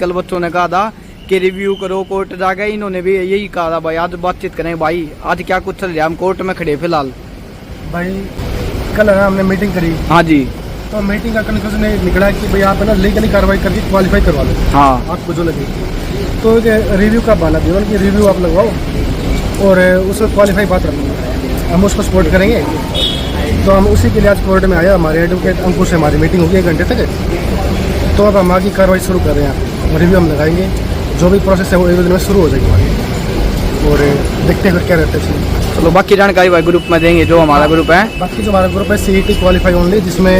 कल बच्चों ने कहा था कि रिव्यू करो कोर्ट जाकर, इन्होंने भी यही कहा था भाई आज बातचीत करें। भाई आज क्या कुछ चल रहा है? हम कोर्ट में खड़े फिलहाल। भाई कल है हमने मीटिंग करी। हाँ जी। तो मीटिंग का कंक्लूजन निकला कि भाई आप है ना लीगली कार्रवाई करके क्वालिफाई करवा लो। हाँ आपको जो लगे तो रिव्यू का बहाना दिया कि रिव्यू आप लगवाओ और उसमें क्वालिफाई बात रखेंगे, हम उसको सपोर्ट करेंगे। तो हम उसी के लिए आज कोर्ट में आया। हमारे एडवोकेट अंकुर से हमारी मीटिंग होगी 1 घंटे तक। तो अब हम आगे कार्रवाई शुरू कर रहे हैं, रिव्यू हम लगाएंगे, जो भी प्रोसेस है वो 1 दिन में शुरू हो जाएगी हमारी, और देखते हैं फिर क्या रहता है। चलो बाकी जानकारी भाई ग्रुप में देंगे, जो हमारा ग्रुप है। बाकी जो हमारा ग्रुप है CET क्वालिफाई ओनली, जिसमें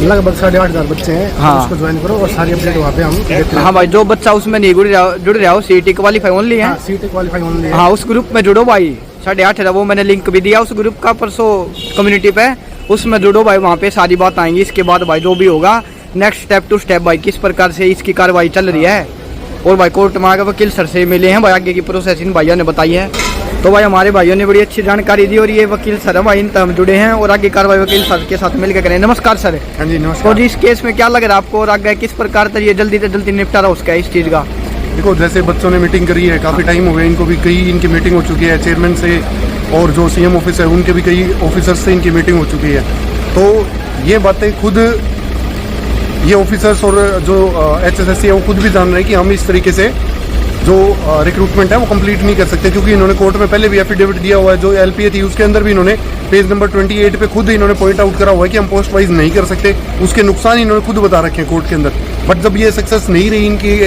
लगभग 8,500 बच्चे हैं। हाँ। उसको ज्वाइन करो और सारी अपडेट वहाँ पे हम देते हैं। हाँ भाई, जो बच्चा उसमें नहीं जुड़ रहा हो CET क्वालिफाई ओनली है। CET क्वालिफाई ओनली है। हाँ, उस ग्रुप में जुड़ो भाई। 8,500 वो मैंने लिंक भी दिया उस ग्रुप का परसों कम्युनिटी पे, उसमें जुड़ो भाई। वहाँ पे सारी बात आएंगी। इसके बाद भाई जो भी होगा नेक्स्ट स्टेप टू स्टेप भाई किस प्रकार से इसकी कार्रवाई चल रही है। और भाई कोर्ट में आगे वकील सर से मिले हैं भाई, आगे की प्रोसेस इन भाइयों ने बताई है। तो भाई हमारे भाइयों ने बड़ी अच्छी जानकारी दी और ये वकील सर है भाई, इन हम जुड़े हैं और आगे कार्रवाई वकील सर के साथ मिलकर करें। नमस्कार सर। हाँ जी नमस्कार। तो जी इस केस में क्या लग रहा है आपको और आगे किस प्रकार से ये जल्दी से जल्दी निपटारा उसका इस चीज़ का? देखो, जैसे बच्चों ने मीटिंग करी है, काफ़ी टाइम हो गया इनको भी, कई इनकी मीटिंग हो चुकी है चेयरमैन से, और जो CM ऑफिस है उनके भी कई ऑफिसर्स से इनकी मीटिंग हो चुकी है। तो ये बातें खुद ये ऑफिसर्स और जो HSSC है वो खुद भी जान रहे हैं कि हम इस तरीके से जो रिक्रूटमेंट है वो कंप्लीट नहीं कर सकते, क्योंकि इन्होंने कोर्ट में पहले भी एफिडेविट दिया हुआ है। जो LPA थी उसके अंदर भी इन्होंने पेज नंबर 28 पे खुद इन्होंने पॉइंट आउट करा हुआ है कि हम पोस्ट वाइज नहीं कर सकते। उसके नुकसान इन्होंने खुद बता रखे हैं कोर्ट के अंदर। बट जब ये सक्सेस नहीं रही इनकी,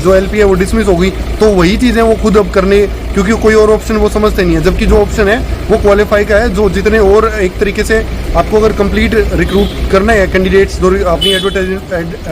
जो LPA है वो डिसमिस हो गई, तो वही चीज़ें वो खुद अब करने, क्योंकि कोई और ऑप्शन वो समझते नहीं है। जबकि जो ऑप्शन है वो क्वालिफाई का है, जो जितने और एक तरीके से आपको अगर कंप्लीट रिक्रूट करना है कैंडिडेट्स, जो अपनी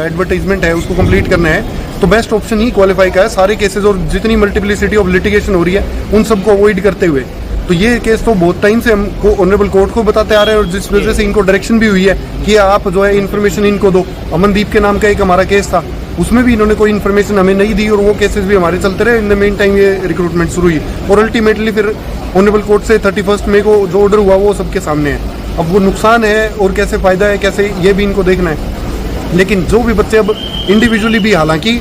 एडवर्टाइजमेंट है उसको कंप्लीट करना है, तो बेस्ट ऑप्शन ही क्वालिफाई का है। सारे केसेस और जितनी मल्टीप्लिसिटी ऑफ लिटिगेशन हो रही है उन सबको अवॉइड करते हुए। तो ये केस तो बहुत टाइम से हमको ऑनरेबल कोर्ट को बताते आ रहे हैं, और जिस वजह से इनको डायरेक्शन भी हुई है कि आप जो है इन्फॉर्मेशन इनको दो। अमनदीप के नाम का एक हमारा केस था, उसमें भी इन्होंने कोई इन्फॉर्मेशन हमें नहीं दी, और वो केसेस भी हमारे चलते रहे। इन द मेन टाइम ये रिक्रूटमेंट शुरू हुई, और अल्टीमेटली फिर ऑनरेबल कोर्ट से 31 मई को जो ऑर्डर हुआ वो सबके सामने है। अब वो नुकसान है और कैसे फ़ायदा है, कैसे, ये भी इनको देखना है। लेकिन जो भी बच्चे अब इंडिविजुअली भी, हालांकि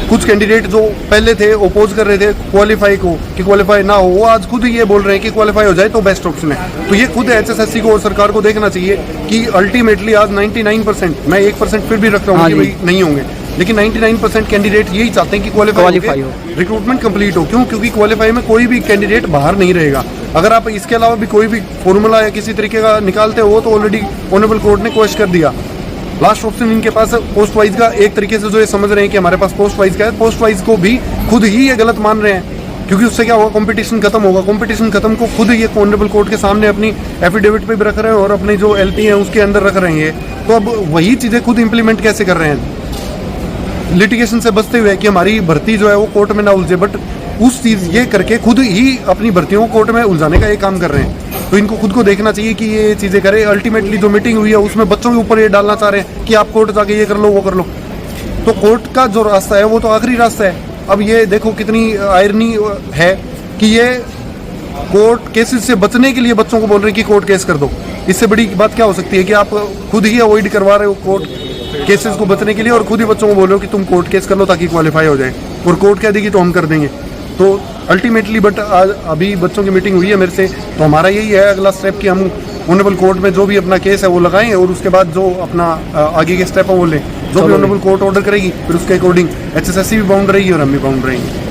कुछ कैंडिडेट जो पहले थे ओपोज कर रहे थे क्वालिफाई को कि क्वालिफाई ना हो, वो आज खुद ये बोल रहे हैं कि क्वालिफाई हो जाए तो बेस्ट ऑप्शन है। तो ये खुद HSSC को और सरकार को देखना चाहिए कि अल्टीमेटली आज 99%, मैं 1% फिर भी रख रहा हूँ कि भाई नहीं होंगे, लेकिन 99% कैंडिडेट यही चाहते हैं कि क्वालिफाई हो, रिक्रूटमेंट कंप्लीट हो। क्यों? क्योंकि क्वालिफाई में कोई भी कैंडिडेट बाहर नहीं रहेगा। अगर आप इसके अलावा भी कोई भी फॉर्मूला या किसी तरीके का निकालते हो तो ऑलरेडी ऑनरेबल कोर्ट ने क्वेश्चन कर दिया। लास्ट ऑप्शन इनके पास पोस्ट वाइज का, एक तरीके से जो ये समझ रहे हैं कि हमारे पास पोस्ट वाइज का है, पोस्ट वाइज को भी खुद ही ये गलत मान रहे हैं, क्योंकि उससे क्या होगा, कंपटीशन खत्म होगा। कंपटीशन खत्म को खुद ये ऑनरेबल कोर्ट के सामने अपनी एफिडेविट पे भी रख रहे हैं और अपने जो LP है उसके अंदर रख रहे हैं। तो अब वही चीज़ें खुद इंप्लीमेंट कैसे कर रहे हैं, लिटिगेशन से बचते हुए कि हमारी भर्ती जो है वो कोर्ट में ना उलझे, बट उस चीज़ ये करके खुद ही अपनी भर्तियों को कोर्ट में उलझाने का ये काम कर रहे हैं। तो इनको खुद को देखना चाहिए कि ये चीज़ें करें। अल्टीमेटली जो मीटिंग हुई है उसमें बच्चों के ऊपर ये डालना चाह रहे हैं कि आप कोर्ट जाके ये कर लो वो कर लो। तो कोर्ट का जो रास्ता है वो तो आखिरी रास्ता है। अब ये देखो कितनी आयरनी है कि ये कोर्ट केसेस से बचने के लिए बच्चों को बोल रहे हैं कि कोर्ट केस कर दो। इससे बड़ी बात क्या हो सकती है कि आप खुद ही अवॉइड करवा रहे हो कोर्ट केसेस को बचने के लिए, और खुद ही बच्चों को बोल रहे हो कि तुम कोर्ट केस कर लो ताकि क्वालिफाई हो जाए, और कोर्ट कह देगी तो हम कर देंगे। तो अल्टीमेटली बट आज अभी बच्चों की मीटिंग हुई है मेरे से, तो हमारा यही है अगला स्टेप कि हम ऑनरेबल कोर्ट में जो भी अपना केस है वो लगाएं, और उसके बाद जो अपना आगे के स्टेप है वो लें। जो भी ऑनरेबल कोर्ट ऑर्डर करेगी फिर उसके अकॉर्डिंग HSSC भी बाउंड रहेगी और हम भी बाउंड रहेंगे।